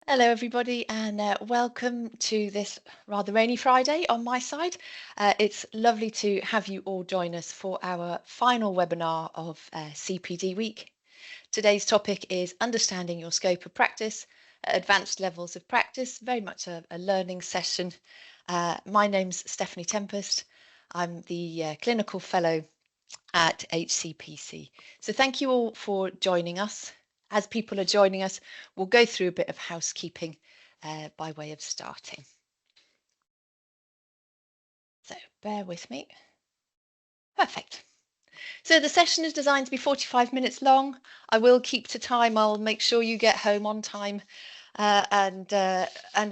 Hello, everybody, and welcome to this rather rainy Friday on my side. It's lovely to have you all join us for our final webinar of CPD week. Today's topic is understanding your scope of practice at advanced levels of practice, very much a learning session. My name's Stephanie Tempest. I'm the clinical fellow at HCPC. So thank you all for joining us. As people are joining us, we'll go through a bit of housekeeping by way of starting. So bear with me. Perfect. So the session is designed to be 45 minutes long. I will keep to time. I'll make sure you get home on time and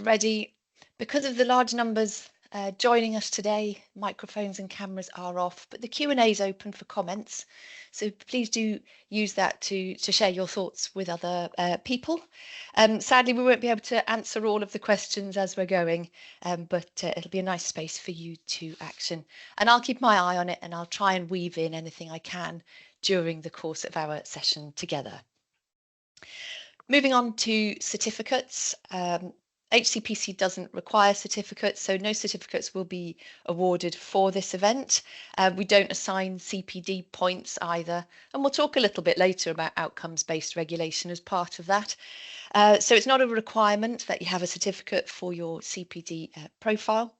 ready. Because of the large numbers joining us today, microphones and cameras are off, but the Q&A is open for comments. So please do use that to share your thoughts with other people. Sadly, we won't be able to answer all of the questions as we're going, but it'll be a nice space for you to action. And I'll keep my eye on it and I'll try and weave in anything I can during the course of our session together. Moving on to certificates. HCPC doesn't require certificates, so no certificates will be awarded for this event. We don't assign CPD points either, and we'll talk a little bit later about outcomes-based regulation as part of that. So it's not a requirement that you have a certificate for your CPD profile.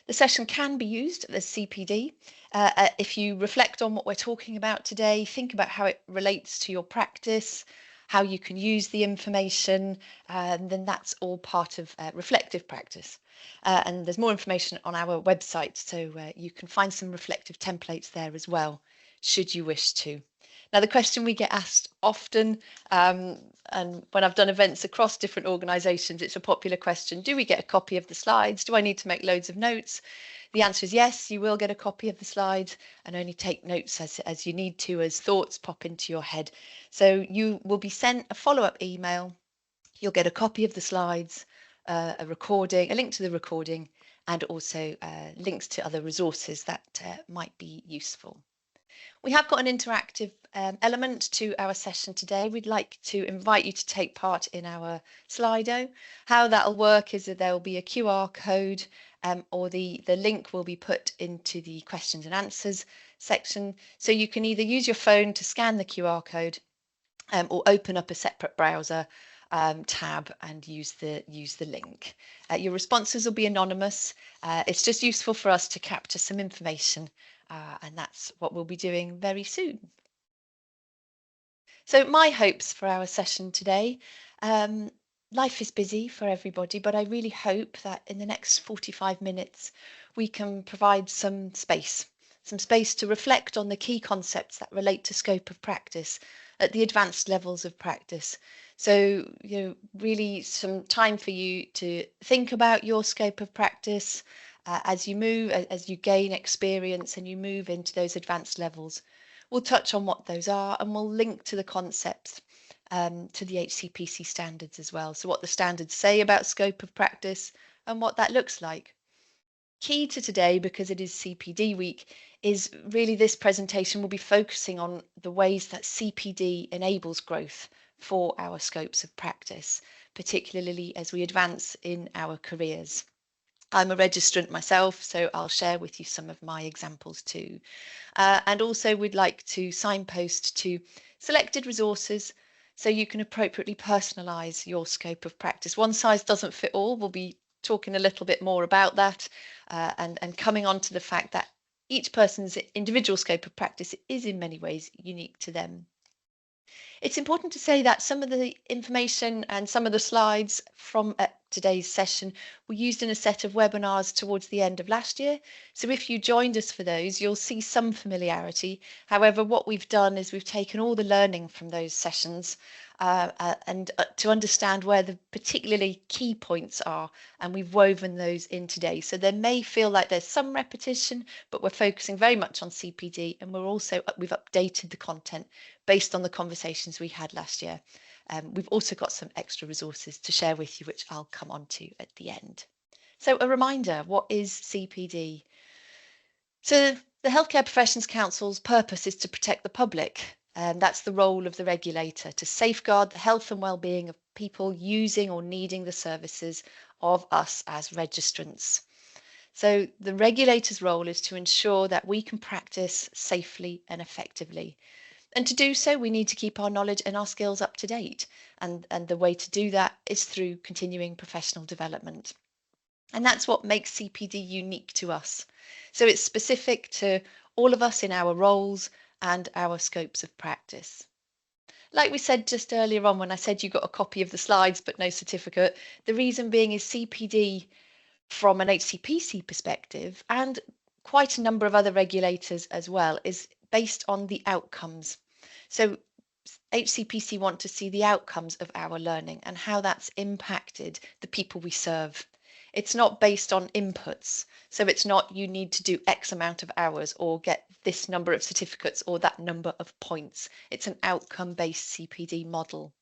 The session can be used as CPD. If you reflect on what we're talking about today, think about how it relates to your practice, how you can use the information, then that's all part of reflective practice. And there's more information on our website, so you can find some reflective templates there as well, should you wish to. Now, the question we get asked often, and when I've done events across different organisations, it's a popular question: do we get a copy of the slides? Do I need to make loads of notes? The answer is yes, you will get a copy of the slides, and only take notes as you need to, as thoughts pop into your head. So you will be sent a follow-up email. You'll get a copy of the slides, a recording, a link to the recording, and also links to other resources that might be useful. We have got an interactive element to our session today. We'd like to invite you to take part in our Slido. How that'll work is that there will be a QR code or the link will be put into the questions and answers section. So you can either use your phone to scan the QR code or open up a separate browser tab and use the link. Your responses will be anonymous. It's just useful for us to capture some information, and that's what we'll be doing very soon. So my hopes for our session today, life is busy for everybody, but I really hope that in the next 45 minutes we can provide some space to reflect on the key concepts that relate to scope of practice at the advanced levels of practice. So, really some time for you to think about your scope of practice as you move, as you gain experience and you move into those advanced levels. We'll touch on what those are and we'll link to the concepts to the HCPC standards as well. So what the standards say about scope of practice and what that looks like. Key to today, because it is CPD week, is really this presentation will be focusing on the ways that CPD enables growth for our scopes of practice, particularly as we advance in our careers. I'm a registrant myself, so I'll share with you some of my examples too. And also we'd like to signpost to selected resources so you can appropriately personalise your scope of practice. One size doesn't fit all. We'll be talking a little bit more about that and coming on to the fact that each person's individual scope of practice is in many ways unique to them. It's important to say that some of the information and some of the slides from today's session were used in a set of webinars towards the end of last year. So if you joined us for those, you'll see some familiarity. However, what we've done is we've taken all the learning from those sessions and to understand where the particularly key points are, and we've woven those in today. So there may feel like there's some repetition, but we're focusing very much on CPD, and we've updated the content based on the conversations we had last year. We've also got some extra resources to share with you, which I'll come on to at the end. So a reminder, what is CPD? So the Healthcare Professions Council's purpose is to protect the public. That's the role of the regulator, to safeguard the health and well-being of people using or needing the services of us as registrants. So the regulator's role is to ensure that we can practice safely and effectively. And to do so, we need to keep our knowledge and our skills up to date. And the way to do that is through continuing professional development. And that's what makes CPD unique to us. So it's specific to all of us in our roles and our scopes of practice. Like we said just earlier on when I said you got a copy of the slides but no certificate, the reason being is CPD from an HCPC perspective, and quite a number of other regulators as well, is based on the outcomes. So HCPC want to see the outcomes of our learning and how that's impacted the people we serve. It's not based on inputs. So it's not you need to do X amount of hours or get this number of certificates or that number of points. It's an outcome-based CPD model.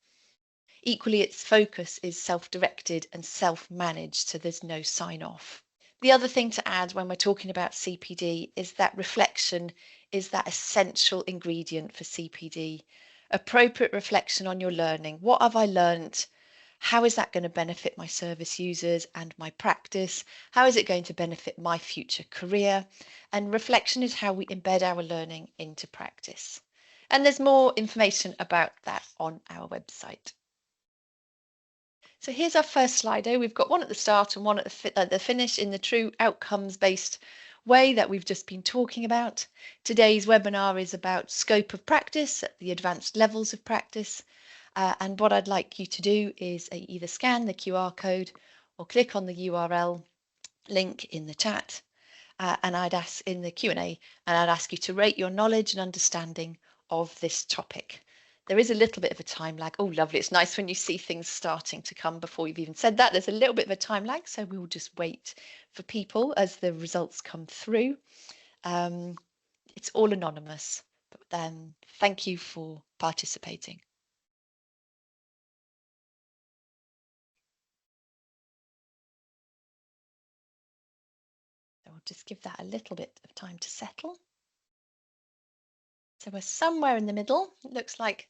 Equally, its focus is self-directed and self-managed, so there's no sign-off. The other thing to add when we're talking about CPD is that reflection is that essential ingredient for CPD. Appropriate reflection on your learning. What have I learnt? How is that going to benefit my service users and my practice? How is it going to benefit my future career? And reflection is how we embed our learning into practice. And there's more information about that on our website. So here's our first Slido. We've got one at the start and one at the finish in the true outcomes-based way that we've just been talking about. Today's webinar is about scope of practice at the advanced levels of practice. And what I'd like you to do is either scan the QR code or click on the URL link in the chat. And I'd ask in the Q&A, and I'd ask you to rate your knowledge and understanding of this topic. There is a little bit of a time lag. Oh, lovely. It's nice when you see things starting to come before you've even said that. There's a little bit of a time lag, so we will just wait for people as the results come through. It's all anonymous, but then thank you for participating. So we'll just give that a little bit of time to settle. So we're somewhere in the middle. It looks like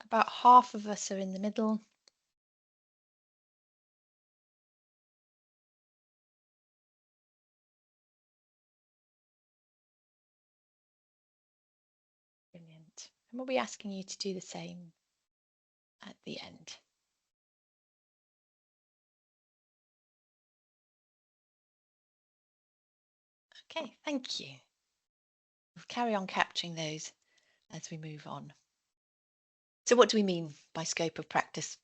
about half of us are in the middle. Brilliant. And we'll be asking you to do the same at the end. Okay, thank you. We'll carry on capturing those as we move on. So what do we mean by scope of practice?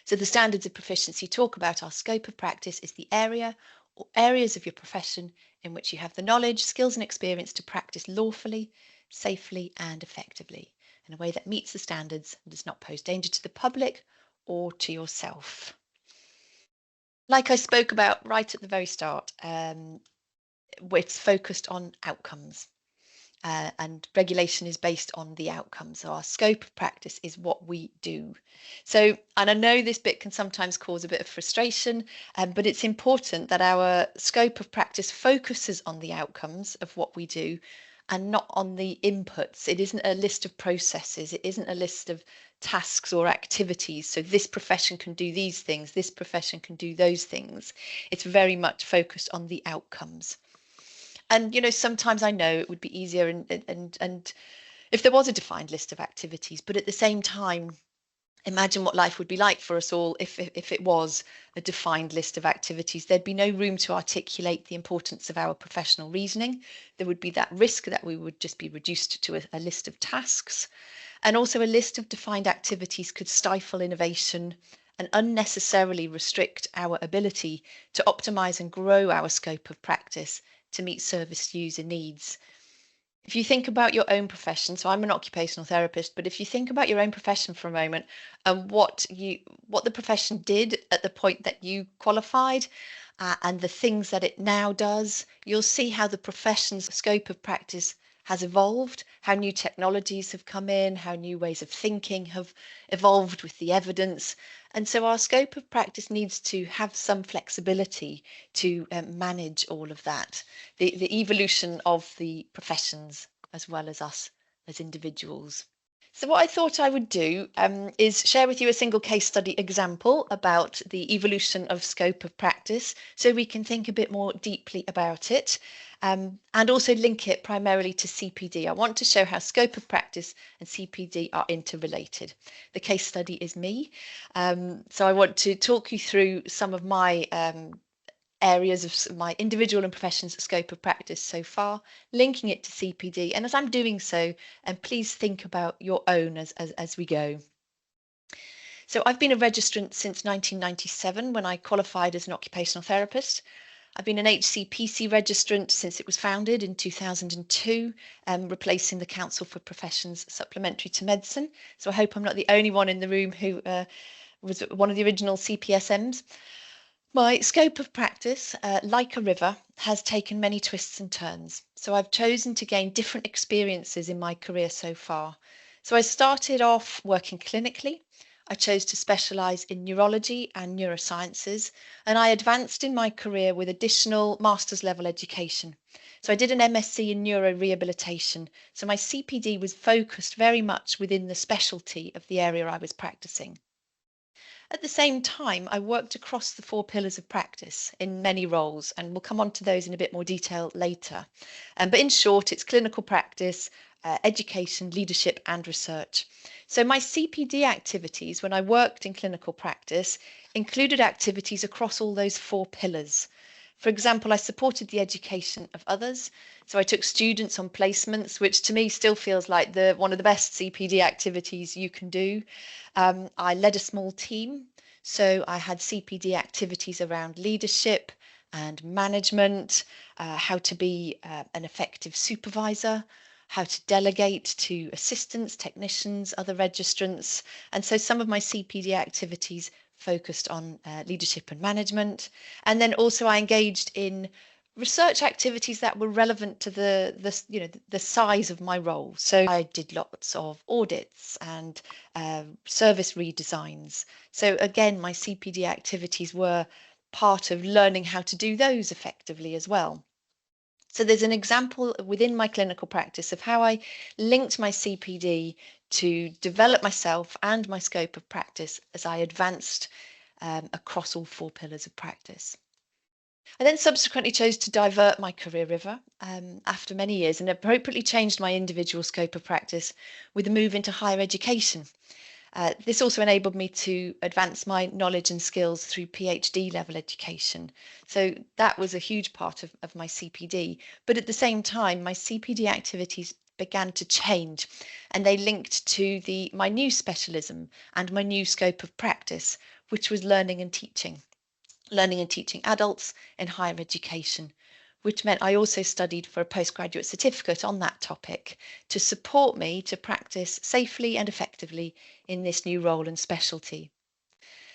So the standards of proficiency talk about our scope of practice is the area or areas of your profession in which you have the knowledge, skills and experience to practice lawfully, safely and effectively in a way that meets the standards and does not pose danger to the public or to yourself. Like I spoke about right at the very start, it's focused on outcomes. And regulation is based on the outcomes. So our scope of practice is what we do. So, and I know this bit can sometimes cause a bit of frustration, but it's important that our scope of practice focuses on the outcomes of what we do and not on the inputs. It isn't a list of processes. It isn't a list of tasks or activities. So this profession can do these things. This profession can do those things. It's very much focused on the outcomes. And you know, sometimes I know it would be easier and if there was a defined list of activities, but at the same time, imagine what life would be like for us all if it was a defined list of activities. There'd be no room to articulate the importance of our professional reasoning. There would be that risk that we would just be reduced to a list of tasks. And also a list of defined activities could stifle innovation and unnecessarily restrict our ability to optimize and grow our scope of practice to meet service user needs. If you think about your own profession, so I'm an occupational therapist, but if you think about your own profession for a moment and what the profession did at the point that you qualified and the things that it now does, you'll see how the profession's scope of practice has evolved, how new technologies have come in, how new ways of thinking have evolved with the evidence. And so our scope of practice needs to have some flexibility to manage all of that, the evolution of the professions as well as us as individuals. So what I thought I would do is share with you a single case study example about the evolution of scope of practice, so we can think a bit more deeply about it, and also link it primarily to CPD. I want to show how scope of practice and CPD are interrelated. The case study is me, so I want to talk you through some of my areas of my individual and profession's scope of practice so far, linking it to CPD. And as I'm doing so, and please think about your own as we go. So I've been a registrant since 1997 when I qualified as an occupational therapist. I've been an HCPC registrant since it was founded in 2002, replacing the Council for Professions Supplementary to Medicine. So I hope I'm not the only one in the room who was one of the original CPSMs. My scope of practice, like a river, has taken many twists and turns. So I've chosen to gain different experiences in my career so far. So I started off working clinically. I chose to specialise in neurology and neurosciences, and I advanced in my career with additional master's level education. So I did an MSc in neurorehabilitation. So my CPD was focused very much within the specialty of the area I was practising. At the same time, I worked across the 4 pillars of practice in many roles, and we'll come on to those in a bit more detail later. But in short, it's clinical practice, education, leadership, and research. So my CPD activities when I worked in clinical practice included activities across all those 4 pillars. For example, I supported the education of others. So I took students on placements, which to me still feels like one of the best CPD activities you can do. I led a small team. So I had CPD activities around leadership and management, how to be an effective supervisor, how to delegate to assistants, technicians, other registrants. And so some of my CPD activities focused on leadership and management. And then also I engaged in research activities that were relevant to the size of my role. So I did lots of audits and service redesigns. So again, my CPD activities were part of learning how to do those effectively as well. So there's an example within my clinical practice of how I linked my CPD to develop myself and my scope of practice as I advanced across all 4 pillars of practice. I then subsequently chose to divert my career river after many years and appropriately changed my individual scope of practice with a move into higher education. This also enabled me to advance my knowledge and skills through PhD level education. So that was a huge part of my CPD. But at the same time, my CPD activities began to change and they linked to my new specialism and my new scope of practice, which was learning and teaching adults in higher education, which meant I also studied for a postgraduate certificate on that topic to support me to practice safely and effectively in this new role and specialty.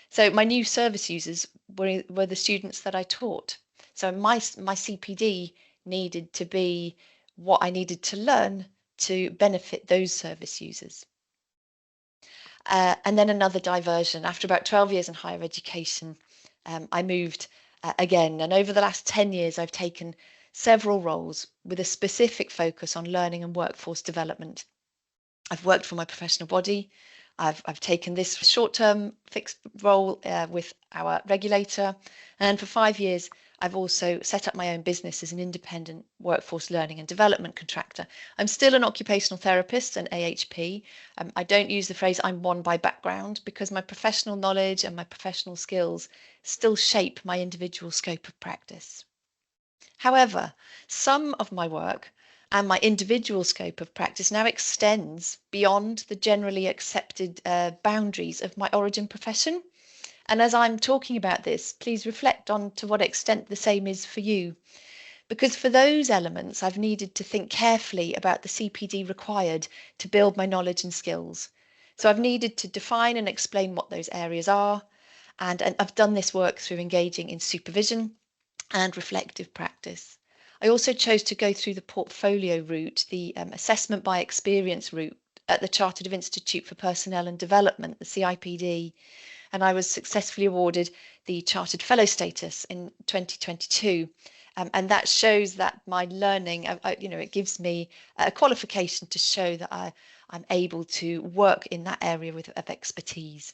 So my new service users were the students that I taught. So my CPD needed to be what I needed to learn to benefit those service users. And then another diversion. After about 12 years in higher education, I moved again. And over the last 10 years, I've taken several roles with a specific focus on learning and workforce development. I've worked for my professional body. I've taken this short-term fixed role with our regulator. And for 5 years, I've also set up my own business as an independent workforce learning and development contractor. I'm still an occupational therapist, an AHP. I don't use the phrase I'm one by background because my professional knowledge and my professional skills still shape my individual scope of practice. However, some of my work and my individual scope of practice now extends beyond the generally accepted boundaries of my origin profession. And as I'm talking about this, please reflect on to what extent the same is for you. Because for those elements, I've needed to think carefully about the CPD required to build my knowledge and skills. So I've needed to define and explain what those areas are. And I've done this work through engaging in supervision and reflective practice. I also chose to go through the portfolio route, the assessment by experience route at the Chartered Institute for Personnel and Development, the CIPD, and I was successfully awarded the Chartered Fellow status in 2022. And that shows that my learning, it gives me a qualification to show that I'm able to work in that area of expertise.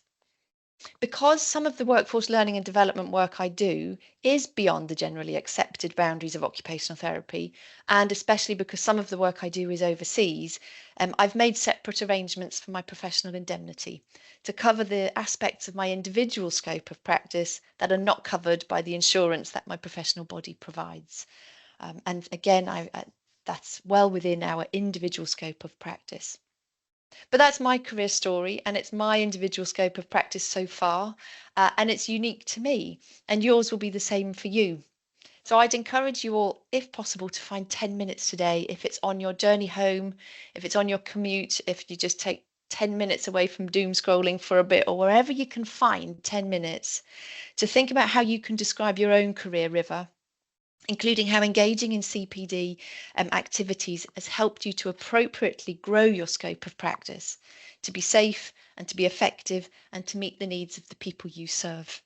Because some of the workforce learning and development work I do is beyond the generally accepted boundaries of occupational therapy, and especially because some of the work I do is overseas, I've made separate arrangements for my professional indemnity to cover the aspects of my individual scope of practice that are not covered by the insurance that my professional body provides. And again, that's well within our individual scope of practice. But that's my career story, and it's my individual scope of practice so far, and it's unique to me, and yours will be the same for you. So I'd encourage you all, if possible, to find 10 minutes today, if it's on your journey home, if it's on your commute, if you just take 10 minutes away from doom scrolling for a bit, or wherever you can find 10 minutes, to think about how you can describe your own career river, including how engaging in CPD activities has helped you to appropriately grow your scope of practice, to be safe and to be effective and to meet the needs of the people you serve.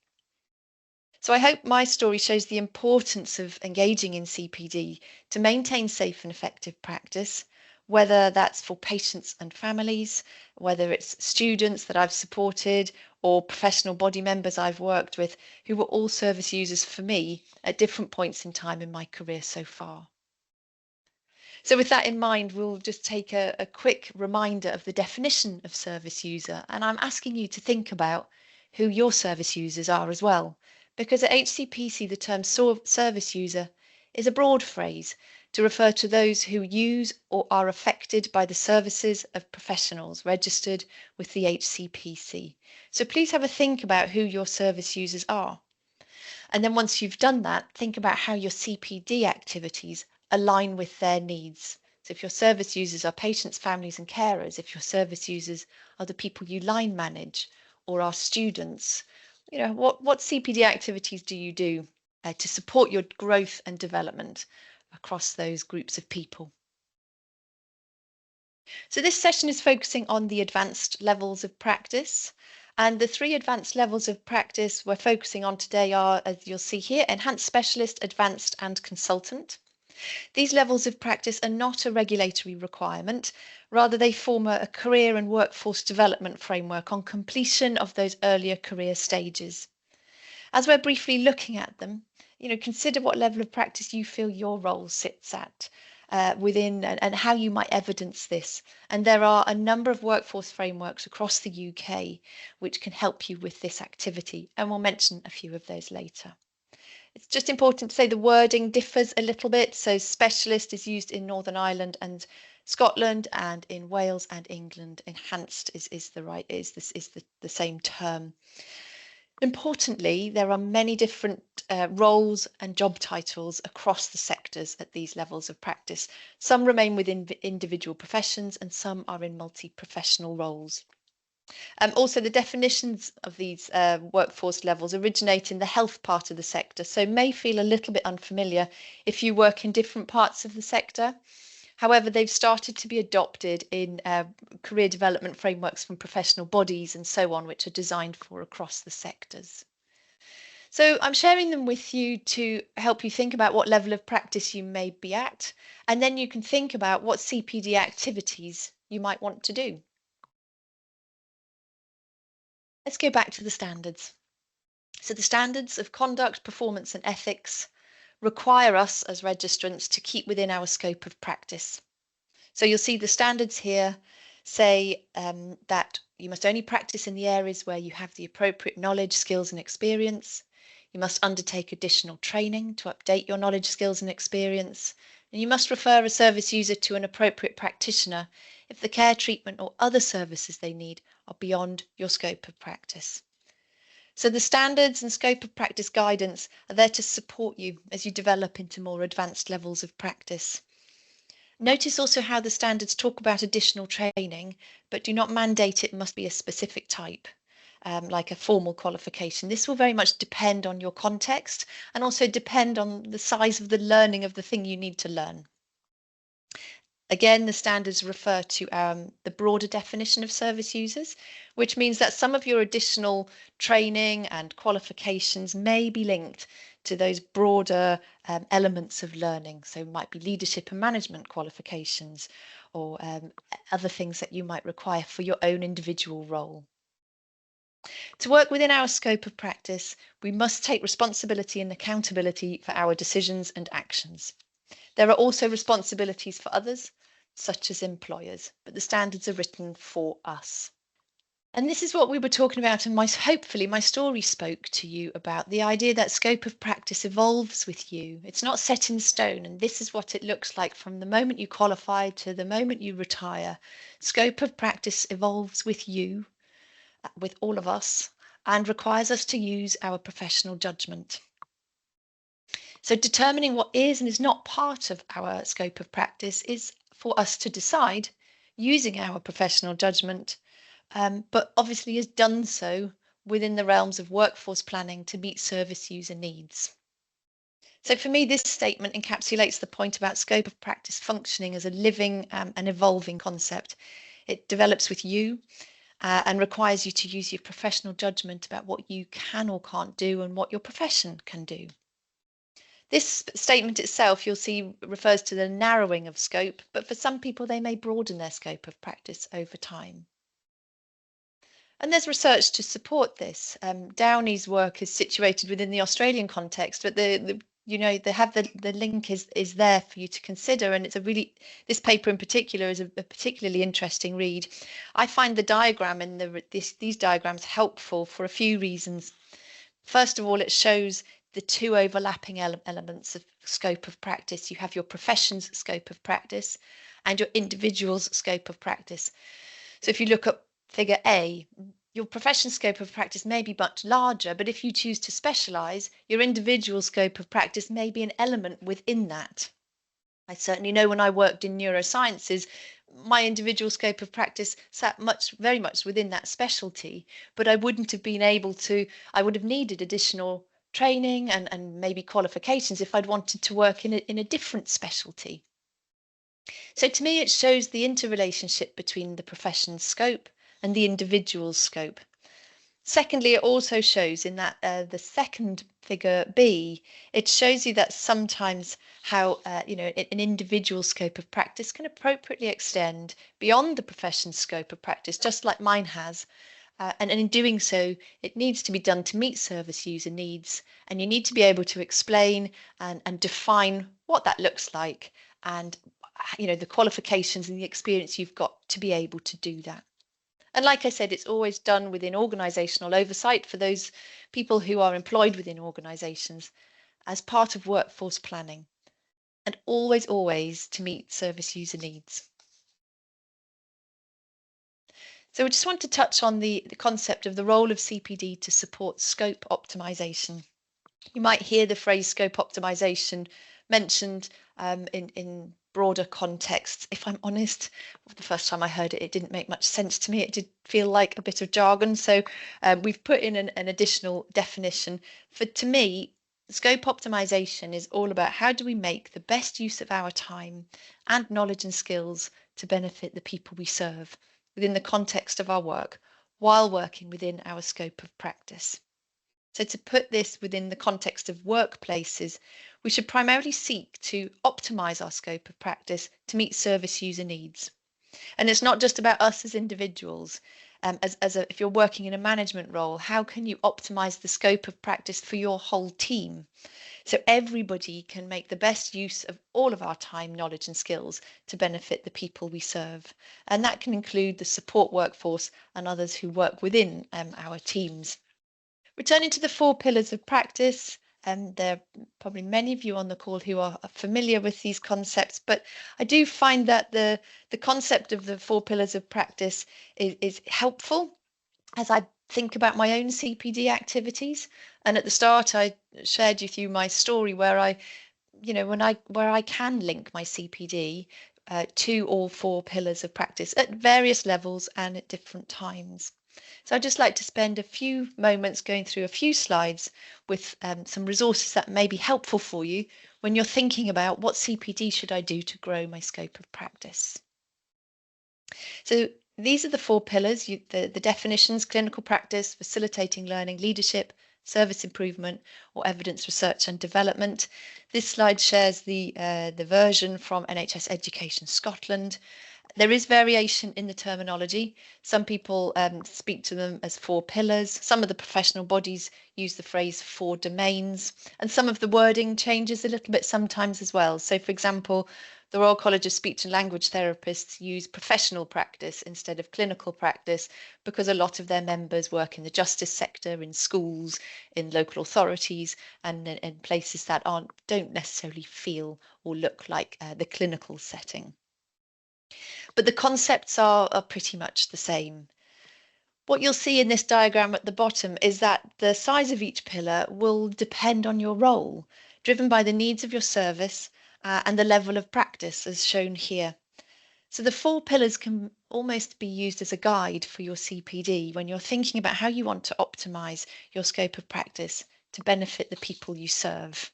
So I hope my story shows the importance of engaging in CPD to maintain safe and effective practice, whether that's for patients and families, whether it's students that I've supported or professional body members I've worked with who were all service users for me at different points in time in my career so far. So with that in mind, we'll just take a quick reminder of the definition of service user. And I'm asking you to think about who your service users are as well. Because at HCPC, the term service user is a broad phrase to refer to those who use or are affected by the services of professionals registered with the HCPC. So please have a think about who your service users are. And then once you've done that, think about how your CPD activities align with their needs. So if your service users are patients, families and carers, if your service users are the people you line manage or are students, what CPD activities do you do to support your growth and development across those groups of people? So this session is focusing on the advanced levels of practice. And the three advanced levels of practice we're focusing on today are, as you'll see here, enhanced specialist, advanced and consultant. These levels of practice are not a regulatory requirement. Rather, they form a career and workforce development framework on completion of those earlier career stages. As we're briefly looking at them, consider what level of practice you feel your role sits at within and how you might evidence this. And there are a number of workforce frameworks across the UK which can help you with this activity, and we'll mention a few of those later. It's just important to say the wording differs a little bit. So specialist is used in Northern Ireland and Scotland, and in Wales and England, enhanced is the same term. Importantly, there are many different roles and job titles across the sectors at these levels of practice. Some remain within individual professions and some are in multi-professional roles. Also, the definitions of these workforce levels originate in the health part of the sector, so may feel a little bit unfamiliar if you work in different parts of the sector. However, they've started to be adopted in career development frameworks from professional bodies and so on, which are designed for across the sectors. So I'm sharing them with you to help you think about what level of practice you may be at, and then you can think about what CPD activities you might want to do. Let's go back to the standards. So the standards of conduct, performance and ethics require us as registrants to keep within our scope of practice. So you'll see the standards here say that you must only practice in the areas where you have the appropriate knowledge, skills and experience. You must undertake additional training to update your knowledge, skills and experience. And you must refer a service user to an appropriate practitioner if the care, treatment or other services they need are beyond your scope of practice. So the standards and scope of practice guidance are there to support you as you develop into more advanced levels of practice. Notice also how the standards talk about additional training, but do not mandate it must be a specific type, like a formal qualification. This will very much depend on your context and also depend on the size of the learning of the thing you need to learn. Again, the standards refer to the broader definition of service users, which means that some of your additional training and qualifications may be linked to those broader elements of learning. So it might be leadership and management qualifications or other things that you might require for your own individual role. To work within our scope of practice, we must take responsibility and accountability for our decisions and actions. There are also responsibilities for others, such as employers, but the standards are written for us. And this is what we were talking about, and hopefully my story spoke to you about the idea that scope of practice evolves with you. It's not set in stone, and this is what it looks like from the moment you qualify to the moment you retire. Scope of practice evolves with you, with all of us, and requires us to use our professional judgment. So determining what is and is not part of our scope of practice is for us to decide using our professional judgment, but obviously is done so within the realms of workforce planning to meet service user needs. So for me, this statement encapsulates the point about scope of practice functioning as a living and evolving concept. It develops with you and requires you to use your professional judgment about what you can or can't do and what your profession can do. This statement itself, you'll see, refers to the narrowing of scope, but for some people, they may broaden their scope of practice over time. And there's research to support this. Downey's work is situated within the Australian context, but they have the link is there for you to consider, and this paper in particular is a particularly interesting read. I find the diagram in these diagrams helpful for a few reasons. First of all, it shows the two overlapping elements of scope of practice. You have your profession's scope of practice and your individual's scope of practice. So if you look at figure A, your profession's scope of practice may be much larger, but if you choose to specialize, your individual scope of practice may be an element within that. I certainly know when I worked in neurosciences, my individual scope of practice sat very much within that specialty, but I would have needed additional training and maybe qualifications if I'd wanted to work in a different specialty. So to me, it shows the interrelationship between the profession's scope and the individual's scope. Secondly, it also shows in that the second figure B, it shows you that sometimes how an individual scope of practice can appropriately extend beyond the profession's scope of practice, just like mine has. And in doing so, it needs to be done to meet service user needs, and you need to be able to explain and define what that looks like, and the qualifications and the experience you've got to be able to do that. And like I said, it's always done within organisational oversight for those people who are employed within organisations as part of workforce planning, and always to meet service user needs. So we just want to touch on the concept of the role of CPD to support scope optimization. You might hear the phrase scope optimization mentioned in broader contexts. If I'm honest, the first time I heard it, it didn't make much sense to me. It did feel like a bit of jargon. So we've put in an additional definition. To me, scope optimization is all about how do we make the best use of our time and knowledge and skills to benefit the people we serve within the context of our work while working within our scope of practice. So to put this within the context of workplaces, we should primarily seek to optimize our scope of practice to meet service user needs. And it's not just about us as individuals. If you're working in a management role, how can you optimize the scope of practice for your whole team? So everybody can make the best use of all of our time, knowledge and skills to benefit the people we serve. And that can include the support workforce and others who work within our teams. Returning to the 4 pillars of practice, there are probably many of you on the call who are familiar with these concepts, but I do find that the concept of the 4 pillars of practice is helpful as I think about my own CPD activities. And at the start, I shared with you my story where I can link my CPD to all 4 pillars of practice at various levels and at different times. So I'd just like to spend a few moments going through a few slides with some resources that may be helpful for you when you're thinking about what CPD should I do to grow my scope of practice. So these are the four pillars, the definitions: clinical practice, facilitating learning, leadership, service improvement, or evidence research and development. This slide shares the version from NHS Education Scotland. There is variation in the terminology. Some people speak to them as four pillars. Some of the professional bodies use the phrase four domains, and some of the wording changes a little bit sometimes as well. So, for example, the Royal College of Speech and Language Therapists use professional practice instead of clinical practice because a lot of their members work in the justice sector, in schools, in local authorities, and in places that don't necessarily feel or look like the clinical setting. But the concepts are pretty much the same. What you'll see in this diagram at the bottom is that the size of each pillar will depend on your role, driven by the needs of your service and the level of practice as shown here. So the four pillars can almost be used as a guide for your CPD when you're thinking about how you want to optimize your scope of practice to benefit the people you serve.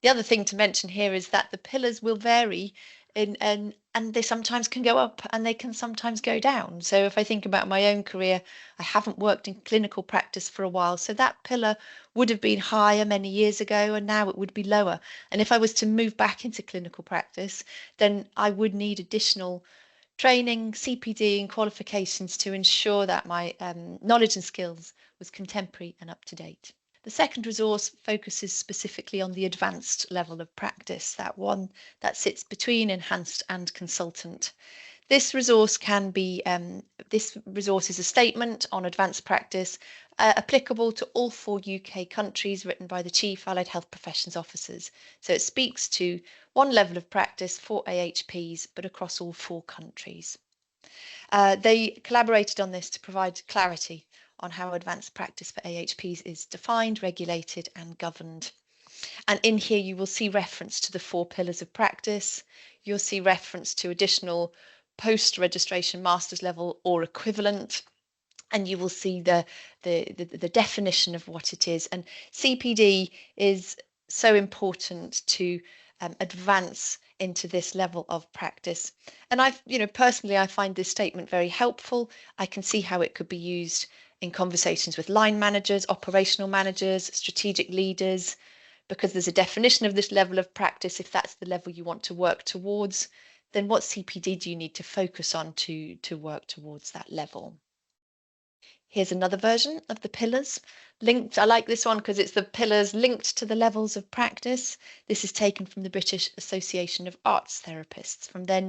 The other thing to mention here is that the pillars will vary and they sometimes can go up and they can sometimes go down. So if I think about my own career, I haven't worked in clinical practice for a while. So that pillar would have been higher many years ago and now it would be lower. And if I was to move back into clinical practice, then I would need additional training, CPD and qualifications to ensure that my knowledge and skills was contemporary and up to date. The second resource focuses specifically on the advanced level of practice, that one that sits between enhanced and consultant. This resource is a statement on advanced practice applicable to all 4 UK countries, written by the Chief Allied Health Professions Officers. So it speaks to one level of practice for AHPs, but across all 4 countries. They collaborated on this to provide clarity on how advanced practice for AHPs is defined, regulated and governed. And in here you will see reference to the 4 pillars of practice. You'll see reference to additional post-registration master's level or equivalent. And you will see the definition of what it is. And CPD is so important to advance into this level of practice. And personally, I find this statement very helpful. I can see how it could be used in conversations with line managers, operational managers, strategic leaders, because there's a definition of this level of practice. If that's the level you want to work towards, then what CPD do you need to focus on to work towards that level? Here's another version of the pillars linked. I like this one because it's the pillars linked to the levels of practice. This is taken from the British Association of Arts Therapists, from their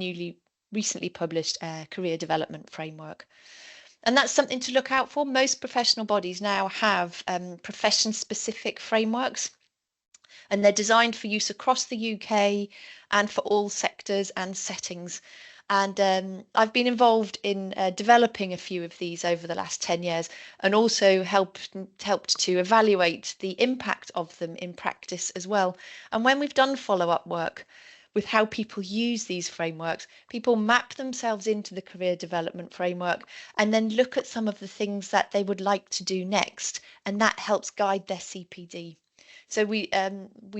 recently published career development framework. And that's something to look out for. Most professional bodies now have profession-specific frameworks, and they're designed for use across the UK and for all sectors and settings. And I've been involved in developing a few of these over the last 10 years and also helped to evaluate the impact of them in practice as well. And when we've done follow-up work with how people use these frameworks, people map themselves into the career development framework and then look at some of the things that they would like to do next, and that helps guide their CPD. So we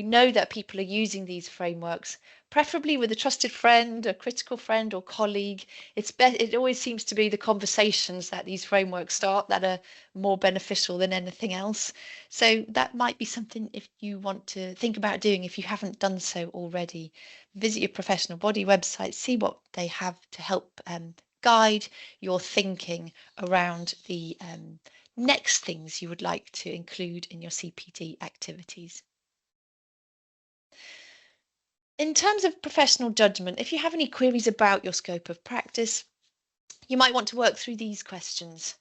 know that people are using these frameworks, preferably with a trusted friend, a critical friend or colleague. It always seems to be the conversations that these frameworks start that are more beneficial than anything else. So that might be something if you want to think about doing, if you haven't done so already. Visit your professional body website, see what they have to help guide your thinking around the next things you would like to include in your CPD activities. In terms of professional judgment, if you have any queries about your scope of practice, you might want to work through these questions.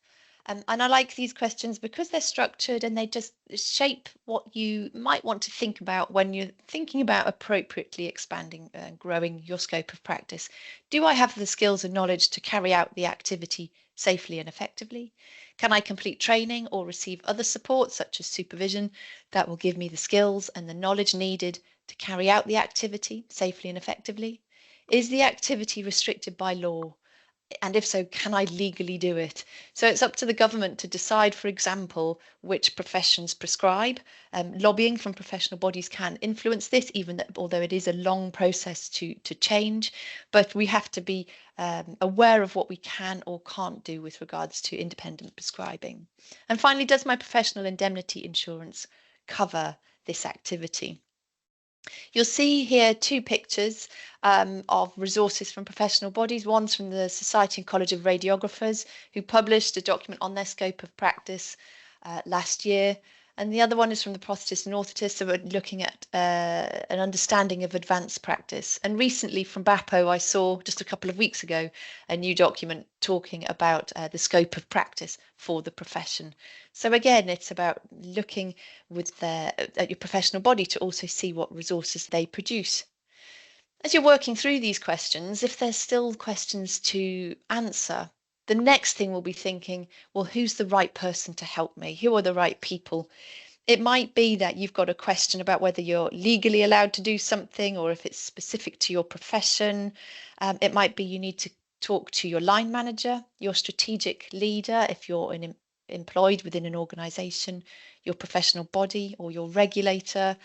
And I like these questions because they're structured and they just shape what you might want to think about when you're thinking about appropriately expanding and growing your scope of practice. Do I have the skills and knowledge to carry out the activity safely and effectively? Can I complete training or receive other support such as supervision that will give me the skills and the knowledge needed to carry out the activity safely and effectively? Is the activity restricted by law? And if so, can I legally do it? So it's up to the government to decide, for example, which professions prescribe. Lobbying from professional bodies can influence this, although it is a long process to change. But we have to be aware of what we can or can't do with regards to independent prescribing. And finally, does my professional indemnity insurance cover this activity? You'll see here two pictures of resources from professional bodies. One's from the Society and College of Radiographers, who published a document on their scope of practice last year. And the other one is from the prosthetists and orthotists, so we're looking at an understanding of advanced practice. And recently from BAPO, I saw just a couple of weeks ago a new document talking about the scope of practice for the profession. So again, it's about looking at your professional body to also see what resources they produce. As you're working through these questions, if there's still questions to answer, the next thing we'll be thinking, well, who's the right person to help me? Who are the right people? It might be that you've got a question about whether you're legally allowed to do something or if it's specific to your profession. It might be you need to talk to your line manager, your strategic leader, if you're employed within an organisation, your professional body or your regulator,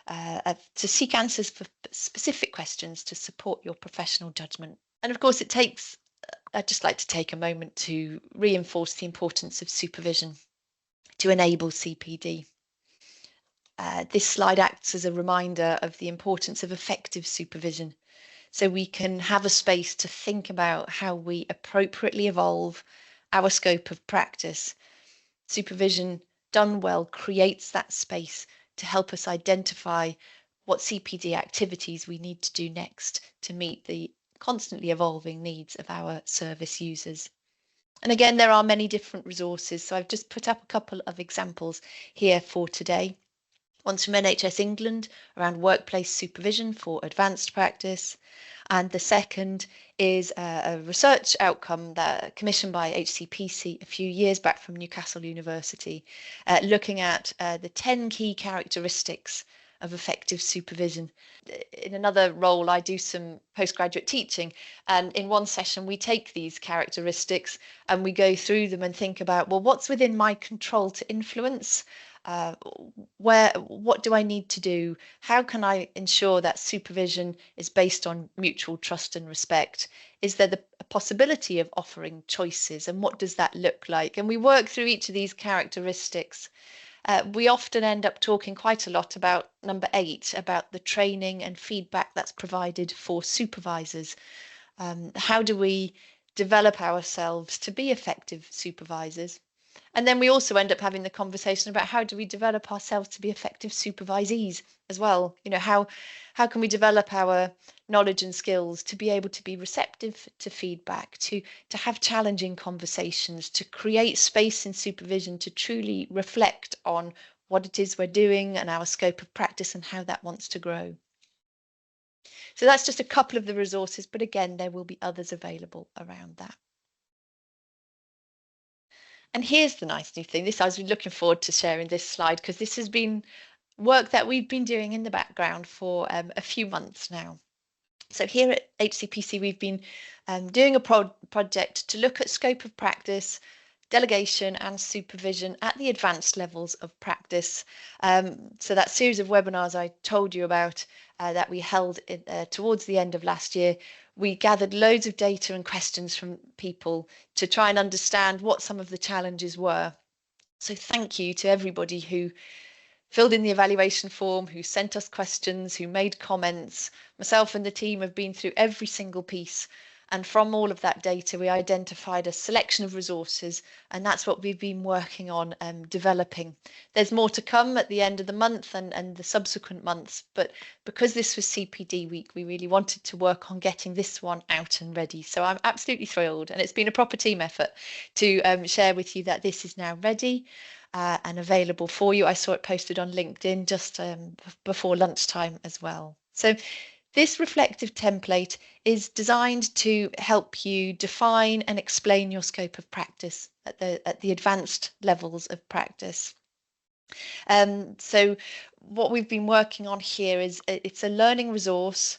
to seek answers for specific questions to support your professional judgment. And of course, I'd just like to take a moment to reinforce the importance of supervision to enable CPD. This slide acts as a reminder of the importance of effective supervision, so we can have a space to think about how we appropriately evolve our scope of practice. Supervision done well creates that space to help us identify what CPD activities we need to do next to meet the constantly evolving needs of our service users. And again, there are many different resources, so I've just put up a couple of examples here for today. One's from NHS England around workplace supervision for advanced practice. And the second is a research outcome that commissioned by HCPC a few years back from Newcastle University, looking at the 10 key characteristics of effective supervision. In another role, I do some postgraduate teaching, and in one session we take these characteristics and we go through them and think about, well, what's within my control to influence? What do I need to do? How can I ensure that supervision is based on mutual trust and respect? Is there a possibility of offering choices, and what does that look like? And we work through each of these characteristics. We often end up talking quite a lot about number 8, about the training and feedback that's provided for supervisors. How do we develop ourselves to be effective supervisors? And then we also end up having the conversation about how do we develop ourselves to be effective supervisees as well? How can we develop our knowledge and skills to be able to be receptive to feedback, to have challenging conversations, to create space in supervision to truly reflect on what it is we're doing and our scope of practice and how that wants to grow. So that's just a couple of the resources, but again, there will be others available around that. And here's the nice new thing. I was looking forward to sharing this slide because this has been work that we've been doing in the background for a few months now. So here at HCPC, we've been doing a project to look at scope of practice, delegation and supervision at the advanced levels of practice. So that series of webinars I told you about that we held towards the end of last year, we gathered loads of data and questions from people to try and understand what some of the challenges were. So thank you to everybody who filled in the evaluation form, who sent us questions, who made comments. Myself and the team have been through every single piece. And from all of that data, we identified a selection of resources, and that's what we've been working on developing. There's more to come at the end of the month and the subsequent months, but because this was CPD week, we really wanted to work on getting this one out and ready. So I'm absolutely thrilled, and it's been a proper team effort to share with you that this is now ready and available for you. I saw it posted on LinkedIn just before lunchtime as well. So this reflective template is designed to help you define and explain your scope of practice at the advanced levels of practice. So what we've been working on here is it's a learning resource.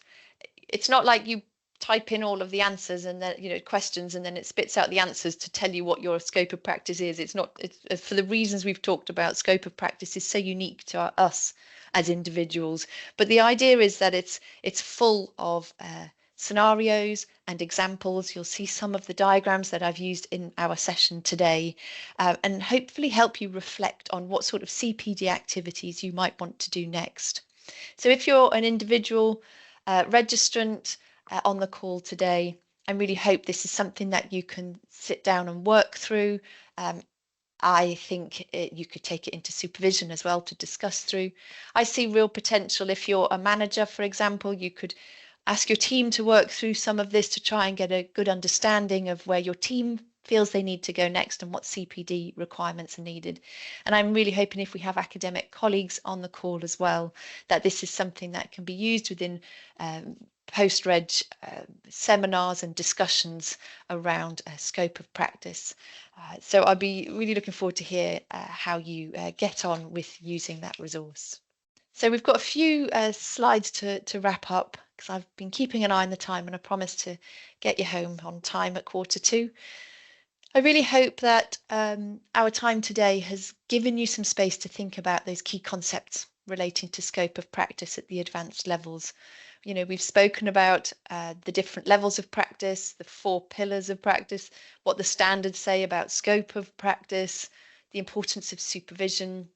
It's not like you type in all of the answers and then, questions, and then it spits out the answers to tell you what your scope of practice is. It's not, it's for the reasons we've talked about. Scope of practice is so unique to us as individuals, but the idea is that it's full of scenarios and examples. You'll see some of the diagrams that I've used in our session today, and hopefully help you reflect on what sort of CPD activities you might want to do next. So if you're an individual registrant on the call today, I really hope this is something that you can sit down and work through. I think you could take it into supervision as well to discuss through. I see real potential if you're a manager, for example, you could ask your team to work through some of this to try and get a good understanding of where your team feels they need to go next and what CPD requirements are needed. And I'm really hoping if we have academic colleagues on the call as well, that this is something that can be used within post-reg seminars and discussions around scope of practice. So I'll be really looking forward to hear how you get on with using that resource. So we've got a few slides to wrap up, because I've been keeping an eye on the time and I promised to get you home on time at 1:45. I really hope that our time today has given you some space to think about those key concepts relating to scope of practice at the advanced levels. We've spoken about the different levels of practice, the 4 pillars of practice, what the standards say about scope of practice, the importance of supervision,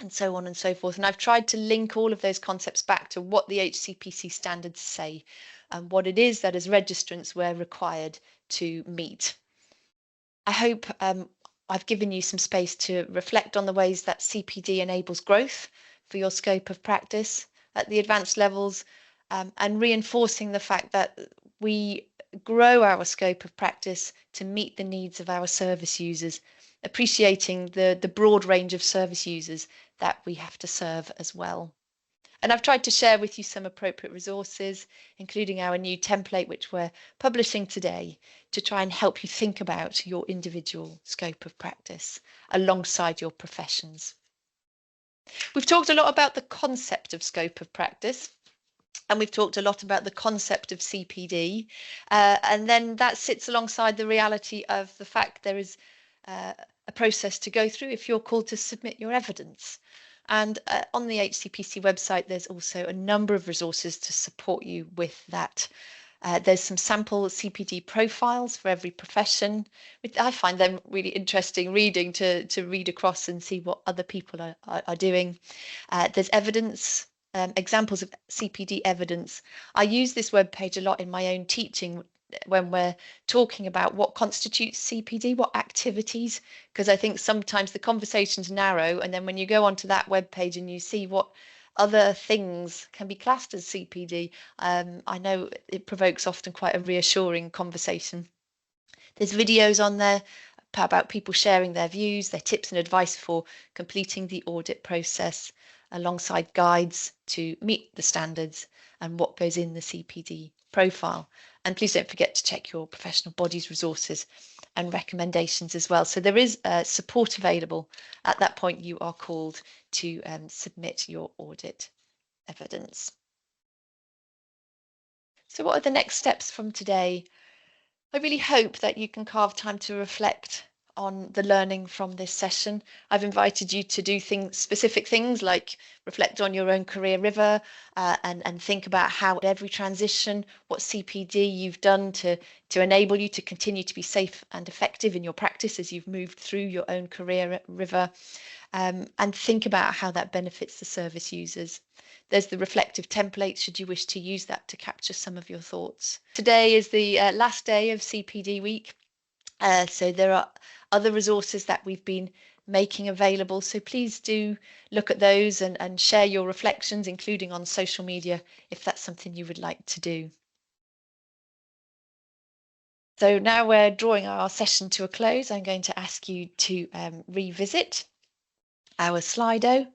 and so on and so forth. And I've tried to link all of those concepts back to what the HCPC standards say and what it is that as registrants we're required to meet. I hope I've given you some space to reflect on the ways that CPD enables growth for your scope of practice at the advanced levels, and reinforcing the fact that we grow our scope of practice to meet the needs of our service users, appreciating the broad range of service users that we have to serve as well. And I've tried to share with you some appropriate resources, including our new template, which we're publishing today, to try and help you think about your individual scope of practice alongside your professions. We've talked a lot about the concept of scope of practice, and we've talked a lot about the concept of CPD, and then that sits alongside the reality of the fact there is a process to go through if you're called to submit your evidence. And on the HCPC website, there's also a number of resources to support you with that. There's some sample CPD profiles for every profession. I find them really interesting reading to read across and see what other people are doing. There's evidence, examples of CPD evidence. I use this webpage a lot in my own teaching when we're talking about what constitutes CPD, what activities, because I think sometimes the conversation's narrow, and then when you go onto that webpage and you see what other things can be classed as CPD, I know it provokes often quite a reassuring conversation. There's videos on there about people sharing their views, their tips and advice for completing the audit process, alongside guides to meet the standards and what goes in the CPD profile. And please don't forget to check your professional body's resources and recommendations as well. So there is support available. At that point, you are called to submit your audit evidence. So what are the next steps from today? I really hope that you can carve time to reflect on the learning from this session. I've invited you to do specific things like reflect on your own career river, and think about how every transition, what CPD you've done to enable you to continue to be safe and effective in your practice as you've moved through your own career river, and think about how that benefits the service users. There's the reflective template should you wish to use that to capture some of your thoughts. Today is the last day of CPD week. So there are other resources that we've been making available. So please do look at those and share your reflections, including on social media, if that's something you would like to do. So now we're drawing our session to a close. I'm going to ask you to revisit our Slido.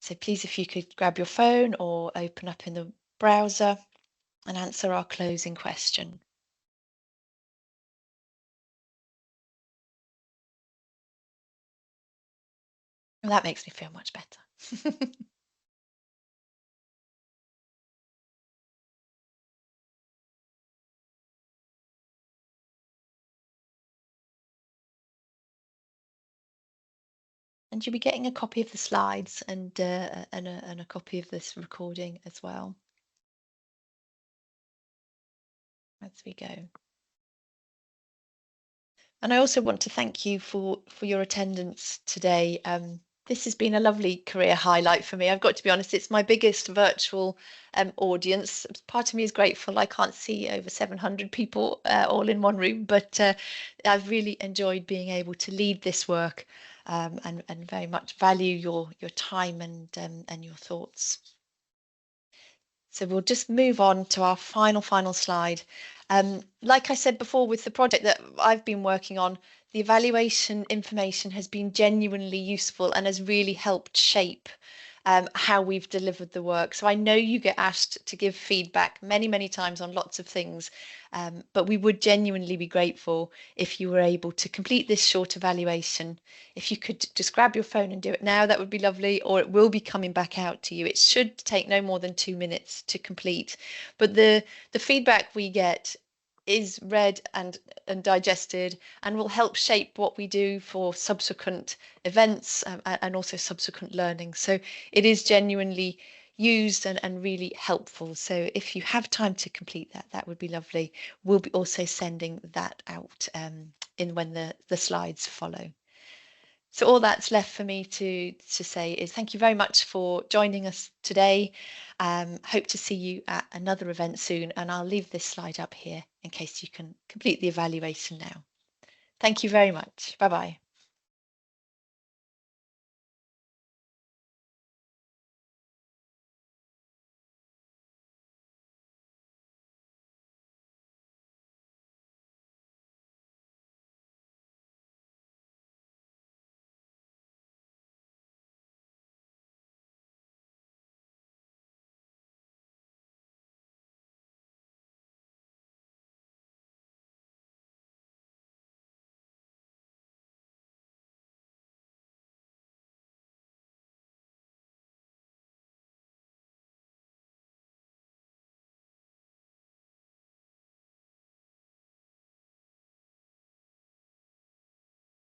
So please, if you could grab your phone or open up in the browser and answer our closing question. That makes me feel much better. And you'll be getting a copy of the slides and a copy of this recording as well as we go. And I also want to thank you for your attendance today. This has been a lovely career highlight for me. I've got to be honest, it's my biggest virtual audience. Part of me is grateful I can't see over 700 people all in one room, but I've really enjoyed being able to lead this work and very much value your time and your thoughts. So we'll just move on to our final slide. Like I said before, with the project that I've been working on, the evaluation information has been genuinely useful and has really helped shape how we've delivered the work. So I know you get asked to give feedback many times on lots of things, but we would genuinely be grateful if you were able to complete this short evaluation. If you could just grab your phone and do it now, that would be lovely, or it will be coming back out to you. It should take no more than 2 minutes to complete, but the feedback we get is read and digested and will help shape what we do for subsequent events and also subsequent learning. So it is genuinely used and really helpful. So if you have time to complete that, that would be lovely. We'll be also sending that out in when the slides follow. So all that's left for me to say is thank you very much for joining us today. Hope to see you at another event soon, and I'll leave this slide up here in case you can complete the evaluation now. Thank you very much. Bye bye.